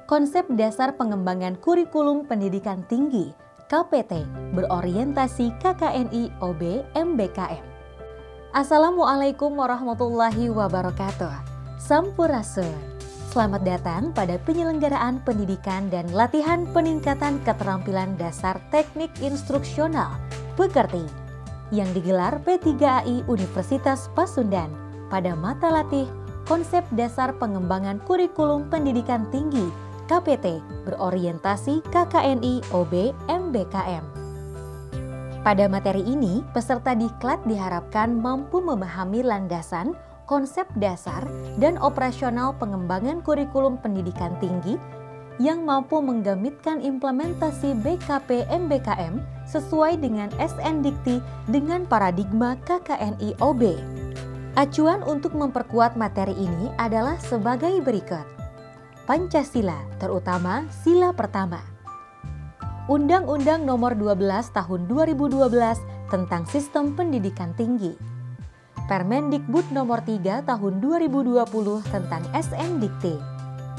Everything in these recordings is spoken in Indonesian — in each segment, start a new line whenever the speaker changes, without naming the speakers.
Konsep dasar pengembangan kurikulum pendidikan tinggi KPT berorientasi KKNI OB MBKM. Assalamualaikum warahmatullahi wabarakatuh. Sampurasun. Selamat datang pada penyelenggaraan pendidikan dan latihan peningkatan keterampilan dasar teknik instruksional (PKIT) yang digelar P3AI Universitas Pasundan pada mata latih Konsep Dasar Pengembangan Kurikulum Pendidikan Tinggi KPT berorientasi KKNI OB MBKM. Pada materi ini, peserta diklat diharapkan mampu memahami landasan, konsep dasar, dan operasional pengembangan kurikulum pendidikan tinggi yang mampu menggamitkan implementasi BKP MBKM sesuai dengan SN Dikti dengan paradigma KKNI OB. Acuan untuk memperkuat materi ini adalah sebagai berikut. Pancasila, terutama sila pertama. Undang-Undang Nomor 12 Tahun 2012 tentang Sistem Pendidikan Tinggi. Permendikbud Nomor 3 Tahun 2020 tentang SN Dikti.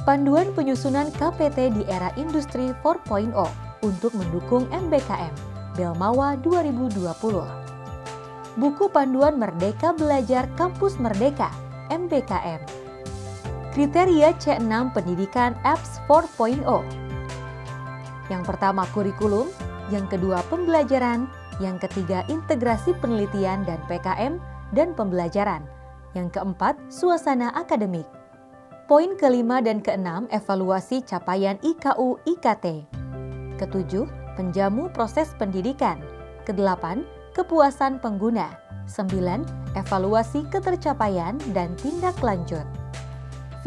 Panduan penyusunan KPT di era Industri 4.0 untuk mendukung MBKM, Belmawa 2020. Buku Panduan Merdeka Belajar Kampus Merdeka, MBKM. Kriteria C6 Pendidikan Apps 4.0. Yang pertama kurikulum, yang kedua pembelajaran, yang ketiga integrasi penelitian dan PKM dan pembelajaran, yang keempat suasana akademik. Poin kelima dan keenam evaluasi capaian IKU IKT. Ketujuh, penjamu proses pendidikan. Kedelapan, kepuasan pengguna. 9. Evaluasi ketercapaian dan tindak lanjut.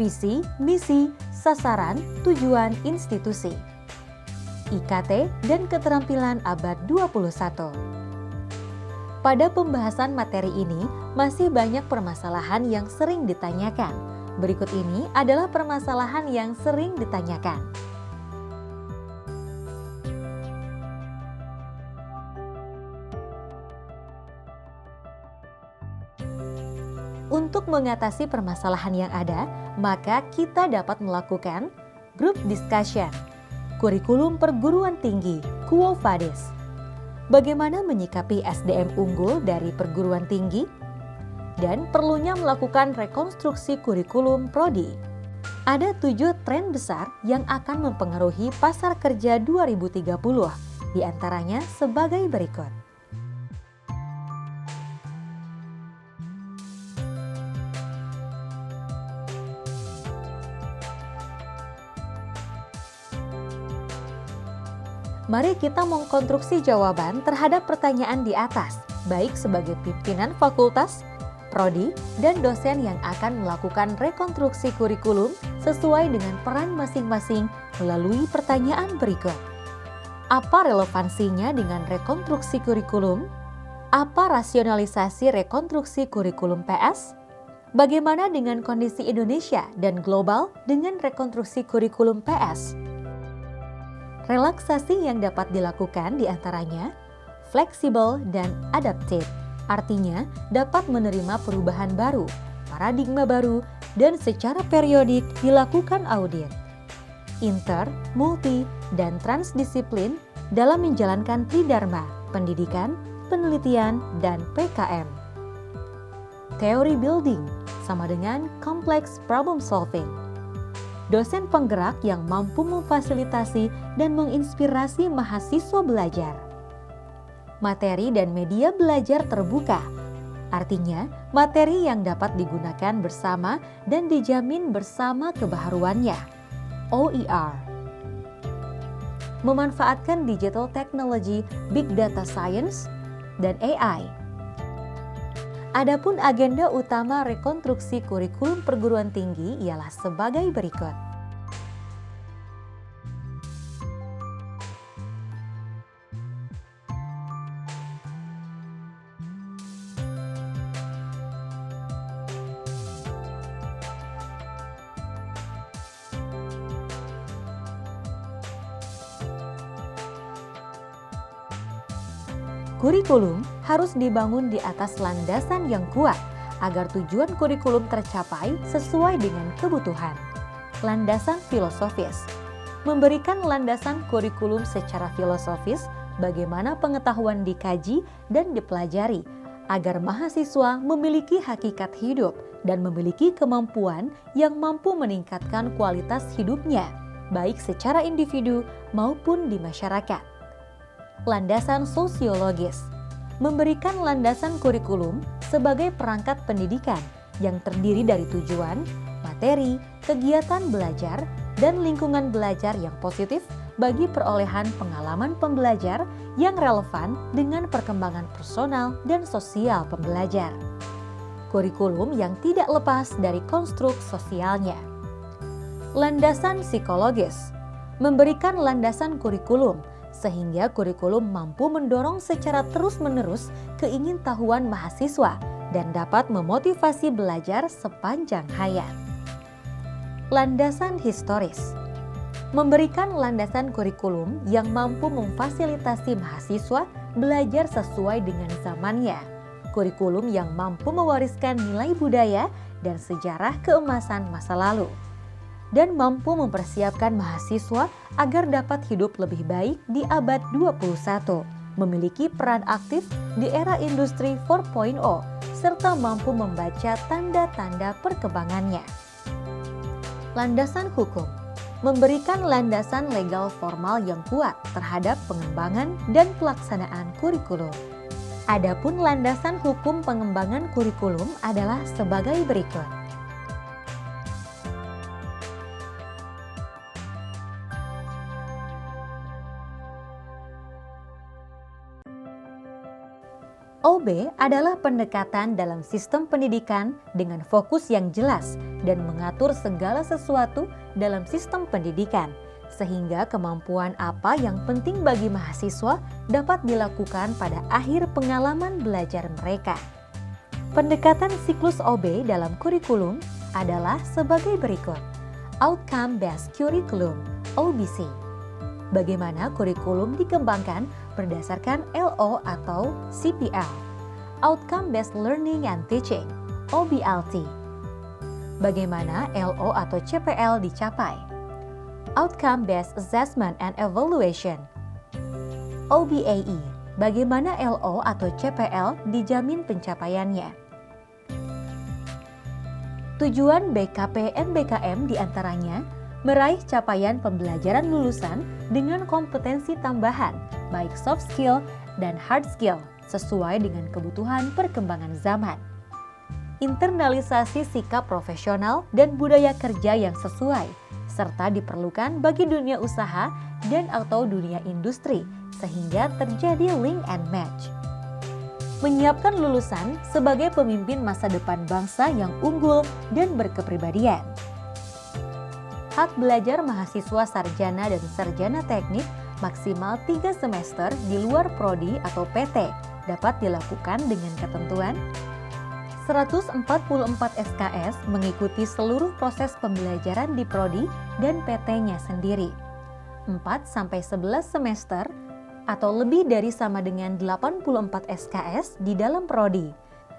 Visi, misi, sasaran, tujuan institusi. IKT dan keterampilan abad 21. Pada pembahasan materi ini, masih banyak permasalahan yang sering ditanyakan. Berikut ini adalah permasalahan yang sering ditanyakan. Untuk mengatasi permasalahan yang ada, maka kita dapat melakukan group discussion, kurikulum perguruan tinggi, Quo Vadis. Bagaimana menyikapi SDM unggul dari perguruan tinggi? Dan perlunya melakukan rekonstruksi kurikulum prodi. Ada 7 tren besar yang akan mempengaruhi pasar kerja 2030, diantaranya sebagai berikut. Mari kita mengkonstruksi jawaban terhadap pertanyaan di atas, baik sebagai pimpinan fakultas, prodi, dan dosen yang akan melakukan rekonstruksi kurikulum sesuai dengan peran masing-masing melalui pertanyaan berikut. Apa relevansinya dengan rekonstruksi kurikulum? Apa rasionalisasi rekonstruksi kurikulum PS? Bagaimana dengan kondisi Indonesia dan global dengan rekonstruksi kurikulum PS? Relaksasi yang dapat dilakukan diantaranya fleksibel dan adaptif, artinya dapat menerima perubahan baru, paradigma baru, dan secara periodik dilakukan audit. Inter, multi, dan transdisiplin dalam menjalankan tridharma, pendidikan, penelitian, dan PKM. Theory building sama dengan complex problem solving. Dosen penggerak yang mampu memfasilitasi dan menginspirasi mahasiswa belajar. Materi dan media belajar terbuka, artinya materi yang dapat digunakan bersama dan dijamin bersama kebaharuannya. OER. Memanfaatkan digital technology, big data science, dan AI. Adapun agenda utama rekonstruksi kurikulum perguruan tinggi ialah sebagai berikut. Kurikulum harus dibangun di atas landasan yang kuat agar tujuan kurikulum tercapai sesuai dengan kebutuhan. Landasan filosofis, memberikan landasan kurikulum secara filosofis bagaimana pengetahuan dikaji dan dipelajari agar mahasiswa memiliki hakikat hidup dan memiliki kemampuan yang mampu meningkatkan kualitas hidupnya, baik secara individu maupun di masyarakat. Landasan sosiologis memberikan landasan kurikulum sebagai perangkat pendidikan yang terdiri dari tujuan, materi, kegiatan belajar, dan lingkungan belajar yang positif bagi perolehan pengalaman pembelajar yang relevan dengan perkembangan personal dan sosial pembelajar. Kurikulum yang tidak lepas dari konstruk sosialnya. Landasan psikologis memberikan landasan kurikulum sehingga kurikulum mampu mendorong secara terus-menerus keingintahuan mahasiswa dan dapat memotivasi belajar sepanjang hayat. Landasan historis memberikan landasan kurikulum yang mampu memfasilitasi mahasiswa belajar sesuai dengan zamannya, kurikulum yang mampu mewariskan nilai budaya dan sejarah keemasan masa lalu, dan mampu mempersiapkan mahasiswa agar dapat hidup lebih baik di abad 21, memiliki peran aktif di era industri 4.0, serta mampu membaca tanda-tanda perkembangannya. Landasan hukum memberikan landasan legal formal yang kuat terhadap pengembangan dan pelaksanaan kurikulum. Adapun landasan hukum pengembangan kurikulum adalah sebagai berikut. OB adalah pendekatan dalam sistem pendidikan dengan fokus yang jelas dan mengatur segala sesuatu dalam sistem pendidikan, sehingga kemampuan apa yang penting bagi mahasiswa dapat dilakukan pada akhir pengalaman belajar mereka. Pendekatan siklus OB dalam kurikulum adalah sebagai berikut. Outcome Based Curriculum, OBC. Bagaimana kurikulum dikembangkan berdasarkan LO atau CPL, Outcome Based Learning and Teaching, OBLT. Bagaimana LO atau CPL dicapai, Outcome Based Assessment and Evaluation, OBAE. Bagaimana LO atau CPL dijamin pencapaiannya. Tujuan BKP MBKM diantaranya meraih capaian pembelajaran lulusan dengan kompetensi tambahan, baik soft skill dan hard skill, sesuai dengan kebutuhan perkembangan zaman. Internalisasi sikap profesional dan budaya kerja yang sesuai, serta diperlukan bagi dunia usaha dan atau dunia industri, sehingga terjadi link and match. Menyiapkan lulusan sebagai pemimpin masa depan bangsa yang unggul dan berkepribadian. Hak belajar mahasiswa sarjana dan sarjana teknik maksimal 3 semester di luar prodi atau PT dapat dilakukan dengan ketentuan 144 SKS mengikuti seluruh proses pembelajaran di prodi dan PT-nya sendiri. 4-11 semester atau lebih dari sama dengan 84 SKS di dalam prodi.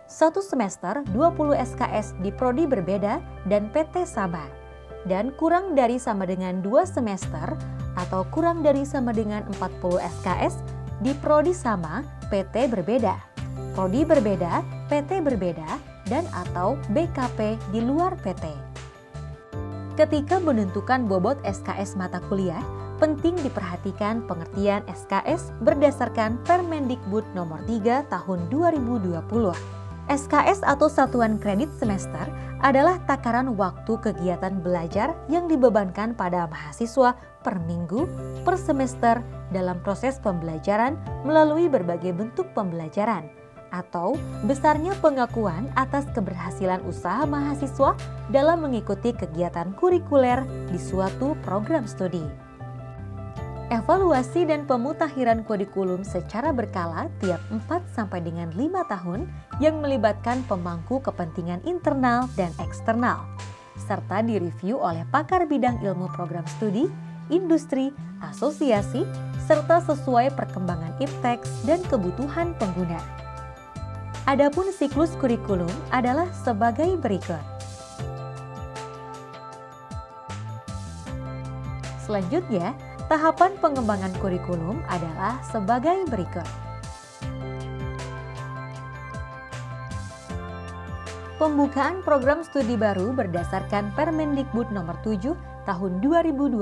1 semester 20 SKS di prodi berbeda dan PT sama. Dan kurang dari sama dengan 2 semester atau kurang dari sama dengan 40 SKS di prodi sama, PT berbeda. Prodi berbeda, PT berbeda, dan atau BKP di luar PT. Ketika menentukan bobot SKS mata kuliah, penting diperhatikan pengertian SKS berdasarkan Permendikbud Nomor 3 Tahun 2020. SKS atau Satuan Kredit Semester adalah takaran waktu kegiatan belajar yang dibebankan pada mahasiswa per minggu, per semester dalam proses pembelajaran melalui berbagai bentuk pembelajaran, atau besarnya pengakuan atas keberhasilan usaha mahasiswa dalam mengikuti kegiatan kurikuler di suatu program studi. Evaluasi dan pemutakhiran kurikulum secara berkala tiap 4 sampai dengan 5 tahun yang melibatkan pemangku kepentingan internal dan eksternal, serta direview oleh pakar bidang ilmu program studi, industri, asosiasi, serta sesuai perkembangan ipteks dan kebutuhan pengguna. Adapun siklus kurikulum adalah sebagai berikut. Selanjutnya, tahapan pengembangan kurikulum adalah sebagai berikut. Pembukaan program studi baru berdasarkan Permendikbud Nomor 7 Tahun 2020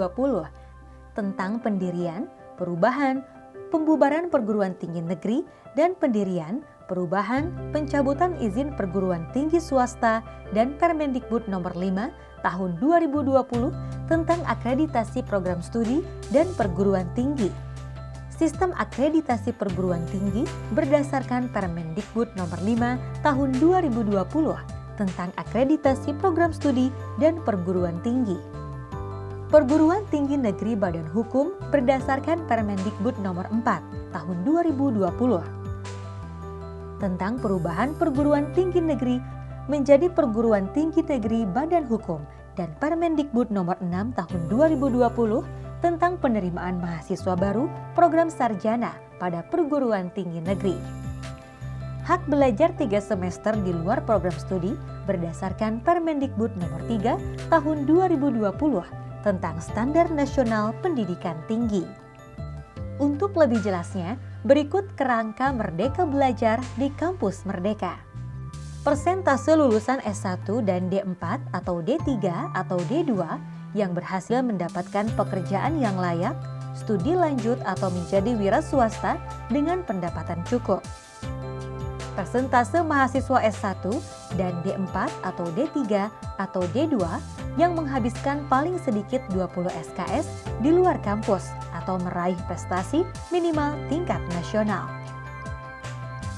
tentang pendirian, perubahan, pembubaran perguruan tinggi negeri, dan pendirian, perubahan, pencabutan izin perguruan tinggi swasta, dan Permendikbud Nomor 5 Tahun 2020 tentang akreditasi program studi dan perguruan tinggi. Sistem akreditasi perguruan tinggi berdasarkan Permendikbud Nomor 5 Tahun 2020 tentang akreditasi program studi dan perguruan tinggi. Perguruan tinggi negeri badan hukum berdasarkan Permendikbud Nomor 4 Tahun 2020 tentang perubahan perguruan tinggi negeri menjadi perguruan tinggi negeri badan hukum dan Permendikbud Nomor 6 Tahun 2020 tentang penerimaan mahasiswa baru program sarjana pada perguruan tinggi negeri. Hak belajar 3 semester di luar program studi berdasarkan Permendikbud Nomor 3 Tahun 2020 tentang Standar Nasional Pendidikan Tinggi. Untuk lebih jelasnya, berikut kerangka Merdeka Belajar di Kampus Merdeka. Persentase lulusan S1 dan D4 atau D3 atau D2 yang berhasil mendapatkan pekerjaan yang layak, studi lanjut atau menjadi wira swasta dengan pendapatan cukup. Persentase mahasiswa S1 dan D4 atau D3 atau D2 yang menghabiskan paling sedikit 20 SKS di luar kampus atau meraih prestasi minimal tingkat nasional.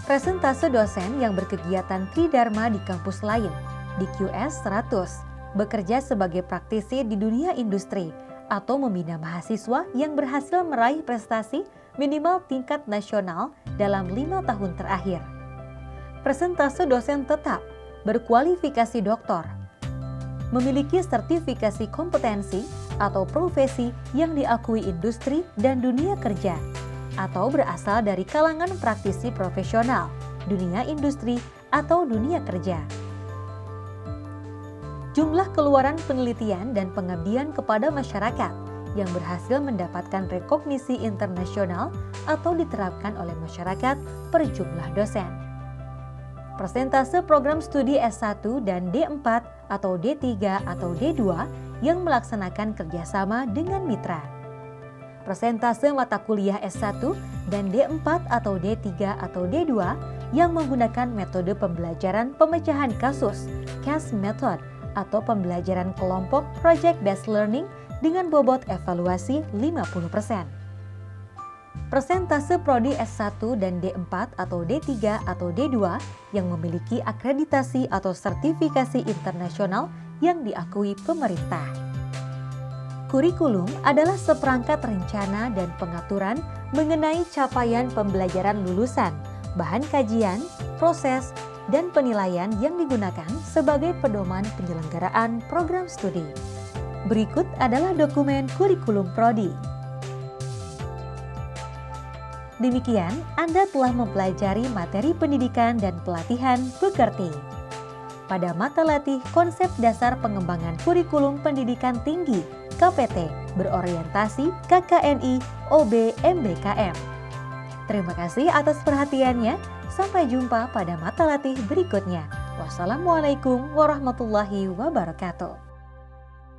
Persentase dosen yang berkegiatan tridharma di kampus lain di QS 100 bekerja sebagai praktisi di dunia industri atau membina mahasiswa yang berhasil meraih prestasi minimal tingkat nasional dalam 5 tahun terakhir. Persentase dosen tetap berkualifikasi doktor, memiliki sertifikasi kompetensi atau profesi yang diakui industri dan dunia kerja, atau berasal dari kalangan praktisi profesional, dunia industri, atau dunia kerja. Jumlah keluaran penelitian dan pengabdian kepada masyarakat yang berhasil mendapatkan rekognisi internasional atau diterapkan oleh masyarakat per jumlah dosen. Persentase program studi S1 dan D4 atau D3 atau D2 yang melaksanakan kerjasama dengan mitra. Persentase mata kuliah S1 dan D4 atau D3 atau D2 yang menggunakan metode pembelajaran pemecahan kasus, case method, atau pembelajaran kelompok project based learning dengan bobot evaluasi 50%. Persentase prodi S1 dan D4 atau D3 atau D2 yang memiliki akreditasi atau sertifikasi internasional yang diakui pemerintah. Kurikulum adalah seperangkat rencana dan pengaturan mengenai capaian pembelajaran lulusan, bahan kajian, proses, dan penilaian yang digunakan sebagai pedoman penyelenggaraan program studi. Berikut adalah dokumen kurikulum prodi. Demikian, Anda telah mempelajari materi pendidikan dan pelatihan Pekerti. Pada mata latih konsep dasar pengembangan kurikulum pendidikan tinggi KPT berorientasi KKNI OB MBKM. Terima kasih atas perhatiannya. Sampai jumpa pada mata latih berikutnya. Wassalamualaikum warahmatullahi wabarakatuh.